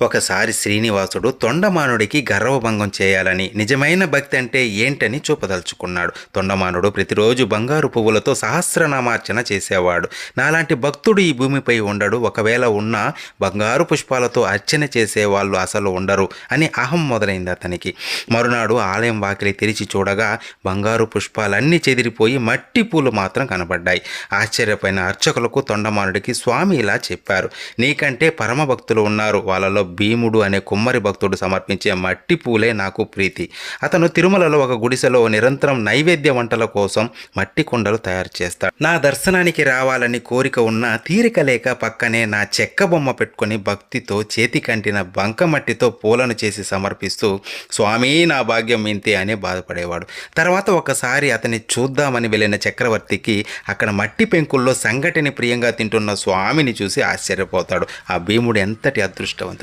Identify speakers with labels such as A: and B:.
A: ఒకసారి శ్రీనివాసుడు తొండమానుడికి గర్వభంగం చేయాలని, నిజమైన భక్తి అంటే ఏంటని చూపదలుచుకున్నాడు. తొండమానుడు ప్రతిరోజు బంగారు పువ్వులతో సహస్రనామార్చన చేసేవాడు. నాలాంటి భక్తుడు ఈ భూమిపై ఉండడు, ఒకవేళ ఉన్నా బంగారు పుష్పాలతో అర్చన చేసేవాళ్ళు అసలు ఉండరు అని అహం మొదలైంది అతనికి. మరునాడు ఆలయం వాకిలి తెరిచి చూడగా బంగారు పుష్పాలన్నీ చెదిరిపోయి మట్టి పూలు మాత్రం కనబడ్డాయి. ఆశ్చర్యపోయిన అర్చకులకు తొండమానుడికి స్వామి ఇలా చెప్పారు: నీకంటే పరమ భక్తులు ఉన్నారు, వాళ్ళలో భీముడు అనే కుమ్మరి భక్తుడు సమర్పించే మట్టి పూలే నాకు ప్రీతి. అతను తిరుమలలో ఒక గుడిసెలో నిరంతరం నైవేద్య వంటల కోసం మట్టి కుండలు తయారు చేస్తాడు. నా దర్శనానికి రావాలని కోరిక ఉన్నా తీరిక లేక పక్కనే నా చెక్క బొమ్మ పెట్టుకుని భక్తితో చేతికంటిన బంకమట్టితో పూలను చేసి సమర్పిస్తూ స్వామి నా భాగ్యం ఇంతే అని బాధపడేవాడు. తర్వాత ఒకసారి అతన్ని చూద్దామని వెళ్ళిన చక్రవర్తికి అక్కడ మట్టి పెంకుల్లో సంగటిని ప్రియంగా తింటున్న స్వామిని చూసి ఆశ్చర్యపోతాడు. ఆ భీముడు ఎంతటి అదృష్టవంతుడు!